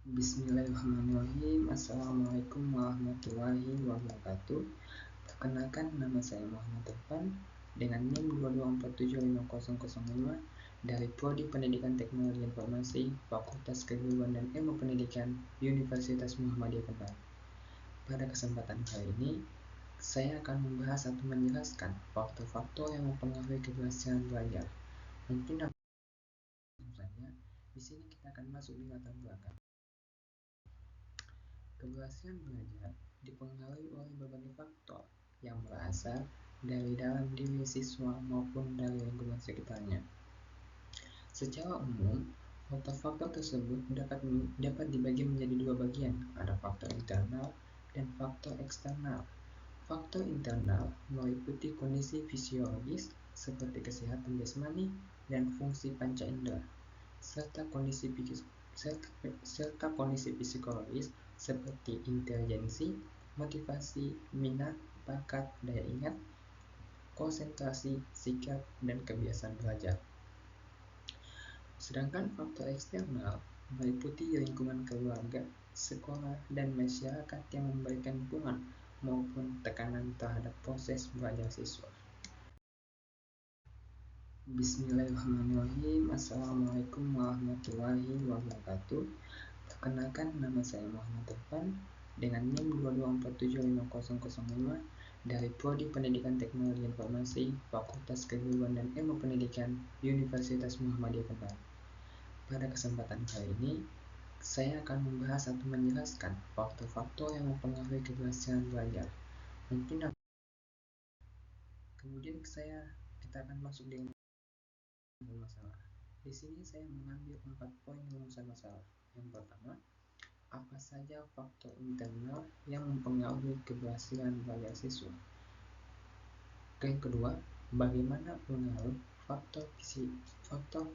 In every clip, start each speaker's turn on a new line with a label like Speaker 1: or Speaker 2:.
Speaker 1: Bismillahirrahmanirrahim. Assalamualaikum warahmatullahi wabarakatuh. Perkenalkan, nama saya Muhammad Irfan dengan NIM 2247505 dari Prodi Pendidikan Teknologi Informasi, Fakultas Keguruan dan Ilmu Pendidikan, Universitas Muhammadiyah Kendal. Pada kesempatan kali ini, saya akan membahas atau menjelaskan faktor-faktor yang mempengaruhi keberhasilan belajar. Mungkin saja di sini kita akan masuk di latar belakang. Keberhasilan belajar dipengaruhi oleh berbagai faktor yang berasal dari dalam diri siswa maupun dari lingkungan sekitarnya. Secara umum, faktor-faktor tersebut dapat dibagi menjadi dua bagian, ada faktor internal dan faktor eksternal. Faktor internal meliputi kondisi fisiologis seperti kesehatan jasmani dan fungsi panca indera, serta kondisi psikologis seperti intelijensi, motivasi, minat, bakat, daya ingat, konsentrasi, sikap, dan kebiasaan belajar. Sedangkan faktor eksternal meliputi lingkungan keluarga, sekolah, dan masyarakat yang memberikan dukungan maupun tekanan terhadap proses belajar siswa. Bismillahirrahmanirrahim. Assalamualaikum warahmatullahi wabarakatuh. Perkenalkan, nama saya Muhammad Irfan dengan NIM 2247505 dari Prodi Pendidikan Teknologi Informasi, Fakultas Keguruan dan Ilmu Pendidikan, Universitas Muhammadiyah Kendal. Pada kesempatan kali ini, saya akan membahas atau menjelaskan faktor-faktor yang mempengaruhi keberhasilan belajar. Kemudian kita akan masuk dengan masalah. Di sini saya mengambil 4 poin rumusan masalah. Yang pertama, apa saja faktor internal yang mempengaruhi keberhasilan belajar siswa? Yang kedua, bagaimana pengaruh faktor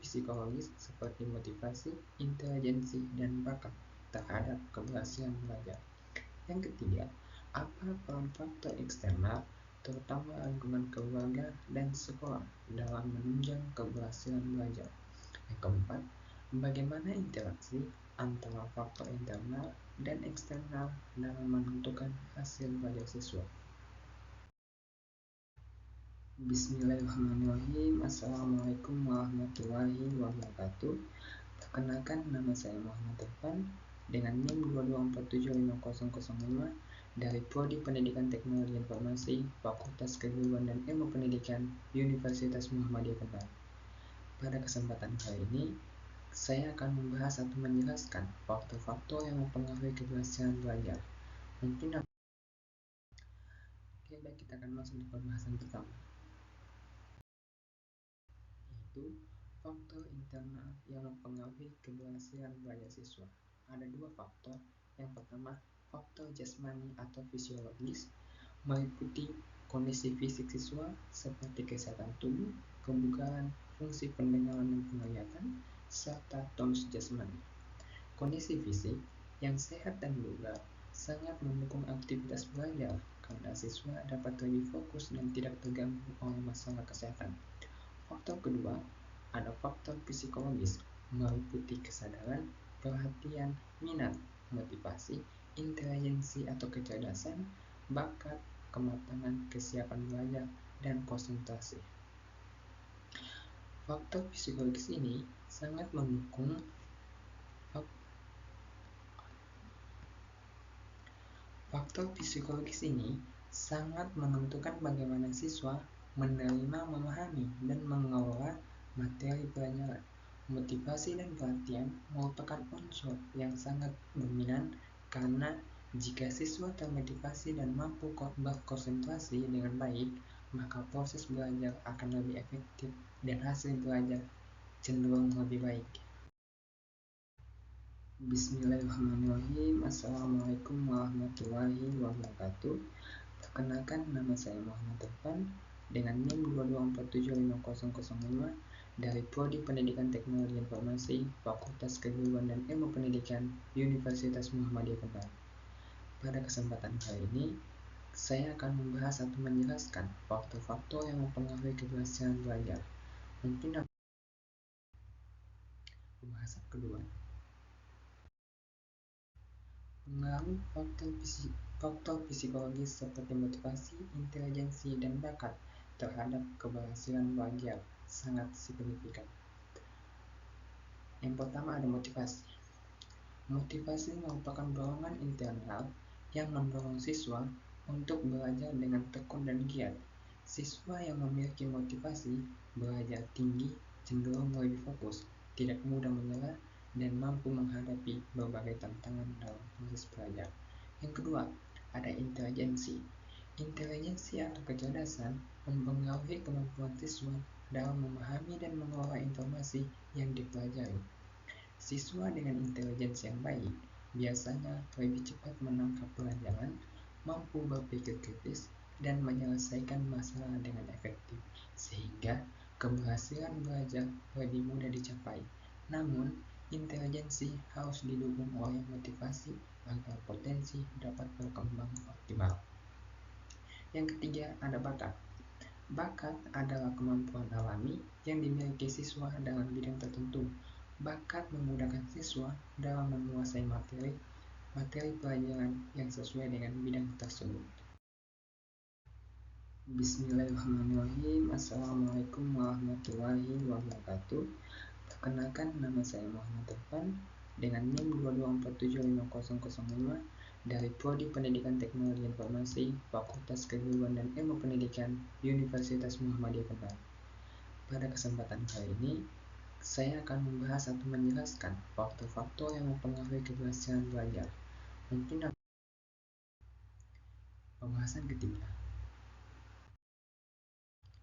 Speaker 1: psikologis seperti motivasi, intelijensi, dan bakat terhadap keberhasilan belajar? Yang ketiga, apa peran faktor eksternal, terutama lingkungan keluarga dan sekolah, dalam menunjang keberhasilan belajar? Yang keempat, bagaimana interaksi antara faktor internal dan eksternal dalam menentukan hasil belajar siswa? Bismillahirrahmanirrahim. Assalamualaikum warahmatullahi wabarakatuh. Perkenalkan, nama saya Muhammad Irfan dengan NIM 2247505 dari Prodi Pendidikan Teknologi Informasi, Fakultas Keguruan dan Ilmu Pendidikan, Universitas Muhammadiyah Kendal. Pada kesempatan kali ini, saya akan membahas atau menjelaskan faktor-faktor yang mempengaruhi keberhasilan belajar. Baik, kita akan masuk di pembahasan pertama, yaitu faktor internal yang mempengaruhi keberhasilan belajar siswa. Ada dua faktor. Yang pertama, faktor jasmani atau fisiologis, meliputi kondisi fisik siswa seperti kesehatan tubuh, kebugaran, fungsi pendengaran dan penglihatan, serta tonus jasmani. Kondisi fisik yang sehat dan bugar sangat mendukung aktivitas belajar karena siswa dapat lebih fokus dan tidak terganggu oleh masalah kesehatan. Faktor kedua, ada faktor psikologis, meliputi kesadaran, perhatian, minat, motivasi, intelijensi atau kecerdasan, bakat, kematangan, kesiapan belajar, dan konsentrasi. Faktor psikologis ini sangat mendukung menentukan bagaimana siswa menerima, memahami, dan mengelola materi pelajaran. Motivasi dan perhatian merupakan unsur yang sangat dominan karena jika siswa termotivasi dan mampu berkonsentrasi dengan baik, maka proses belajar akan lebih efektif dan hasil belajar cenderung lebih baik. Bismillahirrahmanirrahim. Assalamualaikum warahmatullahi wabarakatuh. Perkenalkan, nama saya Muhammad Irfan dengan NIM 2247505 dari Prodi Pendidikan Teknologi Informasi, Fakultas Keguruan dan Ilmu Pendidikan, Universitas Muhammadiyah Kendal. Pada kesempatan kali ini, saya akan membahas atau menjelaskan faktor-faktor yang mempengaruhi keberhasilan belajar. Pembahasan kedua, Pengaruh faktor psikologis seperti motivasi, intelijensi, dan bakat terhadap keberhasilan belajar sangat signifikan. Yang pertama ada motivasi. Motivasi merupakan dorongan internal yang mendorong siswa untuk belajar dengan tekun dan giat. Siswa yang memiliki motivasi belajar tinggi cenderung lebih fokus, tidak mudah menyerah, dan mampu menghadapi berbagai tantangan dalam proses belajar. Yang kedua, ada intelijensi. Intelijensi atau kecerdasan mempengaruhi kemampuan siswa dalam memahami dan mengolah informasi yang dipelajari. Siswa dengan intelijensi yang baik biasanya lebih cepat menangkap pelajaran, mampu berpikir kritis, dan menyelesaikan masalah dengan efektif, sehingga keberhasilan belajar lebih mudah dicapai. Namun, intelijensi harus didukung oleh motivasi agar potensi dapat berkembang optimal. Yang ketiga, ada bakat. Bakat adalah kemampuan alami yang dimiliki siswa dalam bidang tertentu. Bakat memudahkan siswa dalam menguasai materi pelajaran yang sesuai dengan bidang tersebut. Bismillahirrahmanirrahim. Assalamualaikum warahmatullahi wabarakatuh. Perkenalkan, nama saya Muhammad Irfan dengan NIM 2247505 dari Prodi Pendidikan Teknologi Informasi, Fakultas Keguruan dan Ilmu Pendidikan, Universitas Muhammadiyah Kendal. Pada kesempatan kali ini, saya akan membahas atau menjelaskan faktor-faktor yang mempengaruhi keberhasilan belajar. Mungkin pembahasan ketiga,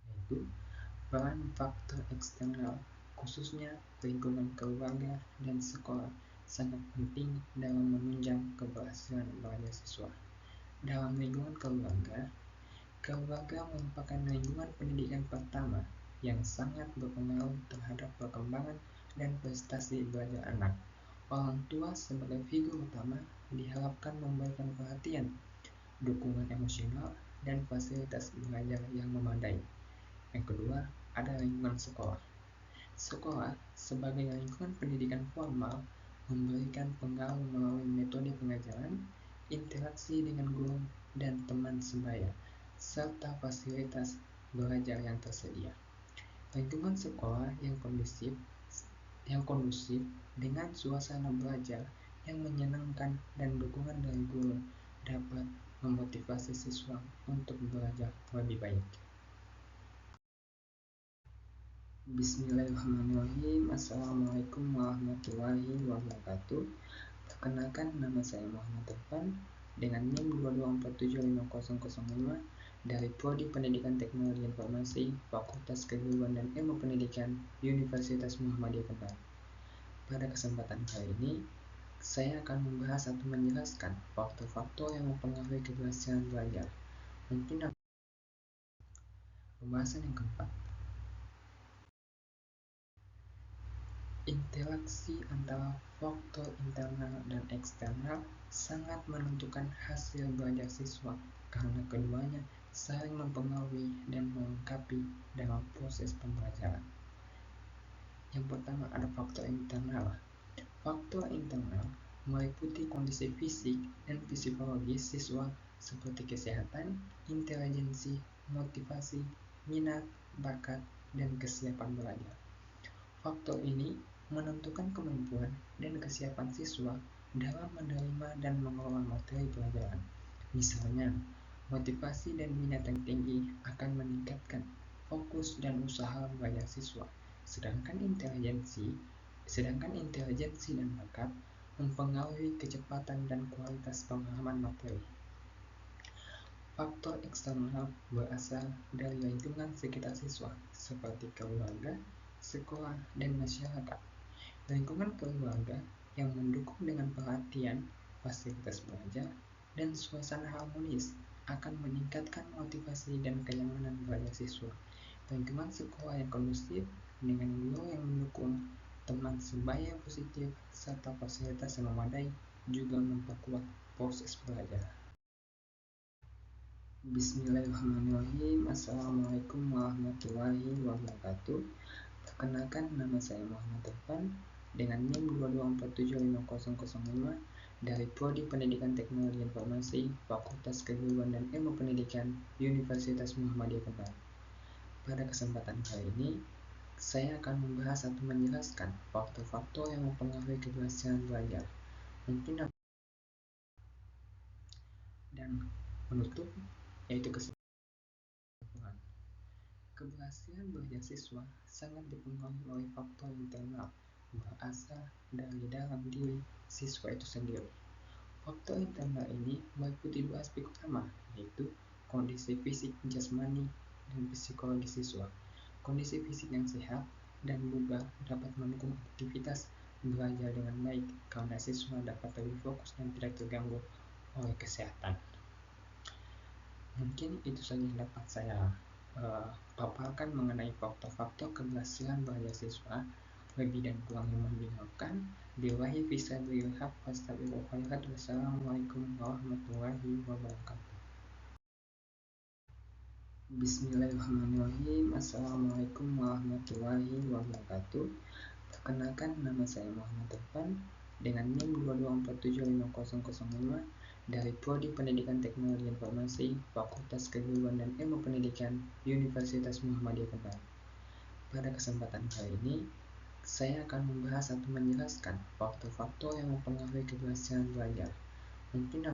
Speaker 1: yaitu peran faktor eksternal, khususnya lingkungan keluarga dan sekolah, sangat penting dalam menunjang keberhasilan belajar siswa. Dalam lingkungan keluarga, keluarga merupakan lingkungan pendidikan pertama yang sangat berpengaruh terhadap perkembangan dan prestasi belajar anak. Orang tua sebagai figur utama diharapkan memberikan perhatian, dukungan emosional, dan fasilitas belajar yang memadai. Yang kedua, ada lingkungan sekolah. Sekolah sebagai lingkungan pendidikan formal memberikan pengaruh melalui metode pengajaran, interaksi dengan guru dan teman sebaya, serta fasilitas belajar yang tersedia. Lingkungan sekolah yang kondusif dengan suasana belajar yang menyenangkan dan dukungan dari guru dapat memotivasi siswa untuk belajar lebih baik. Bismillahirrahmanirrahim. Assalamualaikum warahmatullahi wabarakatuh. Perkenalkan, nama saya Muhammad Irfan dengan NIM 2247505 dari Prodi Pendidikan Teknologi Informasi, Fakultas Keguruan dan Ilmu Pendidikan, Universitas Muhammadiyah Kendal. Pada kesempatan kali ini, saya akan membahas atau menjelaskan faktor-faktor yang mempengaruhi keberhasilan belajar. Mungkin pembahasan yang keempat, interaksi antara faktor internal dan eksternal sangat menentukan hasil belajar siswa karena keduanya saling mempengaruhi dan melengkapi dalam proses pembelajaran. Yang pertama ada faktor internal. Faktor internal meliputi kondisi fisik dan psikologis siswa seperti kesehatan, intelijensi, motivasi, minat, bakat, dan kesiapan belajar. Faktor ini menentukan kemampuan dan kesiapan siswa dalam menerima dan mengelola materi pelajaran. Misalnya, motivasi dan minat yang tinggi akan meningkatkan fokus dan usaha belajar siswa, sedangkan intelijensi dan bakat mempengaruhi kecepatan dan kualitas pemahaman materi. Faktor eksternal berasal dari lingkungan sekitar siswa, seperti keluarga, sekolah, dan masyarakat. Lingkungan keluarga yang mendukung dengan perhatian, fasilitas belajar, dan suasana harmonis akan meningkatkan motivasi dan kenyamanan belajar siswa. Lingkungan sekolah yang kondusif dengan guru yang mendukung, teman sebaya yang positif, serta fasilitas yang memadai juga memperkuat proses belajar. Bismillahirrahmanirrahim. Assalamualaikum warahmatullahi wabarakatuh. Perkenalkan, nama saya Muhammad Irfan dengan NIM 2247505 dari Prodi Pendidikan Teknologi Informasi, Fakultas Keguruan dan Ilmu Pendidikan, Universitas Muhammadiyah Kendal. Pada kesempatan kali ini, saya akan membahas atau menjelaskan faktor-faktor yang mempengaruhi keberhasilan belajar. Mungkin dan menutup yaitu kesimpulan. Keberhasilan belajar siswa sangat dipengaruhi oleh faktor internal berasal dari dalam diri siswa itu sendiri. Faktor internal ini meliputi dua aspek utama, yaitu kondisi fisik jasmani dan psikologis siswa. Kondisi fisik yang sehat dan bugar dapat mendukung aktivitas belajar dengan baik karena siswa dapat lebih fokus dan tidak terganggu oleh kesehatan. Mungkin itu saja yang dapat saya paparkan mengenai faktor-faktor keberhasilan belajar siswa. Lebih dan kurangnya mohon dimaafkan. Billahi fisabilil haq wastabiqul khairat. Wassalamualaikum warahmatullahi wabarakatuh. Bismillahirrahmanirrahim. Assalamualaikum warahmatullahi wabarakatuh. Perkenalkan, nama saya Muhammad Irfan dengan NIM 2247505 dari Prodi Pendidikan Teknologi Informasi, Fakultas Keguruan dan Ilmu Pendidikan, Universitas Muhammadiyah Kendal. Pada kesempatan kali ini, saya akan membahas atau menjelaskan faktor-faktor yang mempengaruhi keberhasilan belajar. Mungkin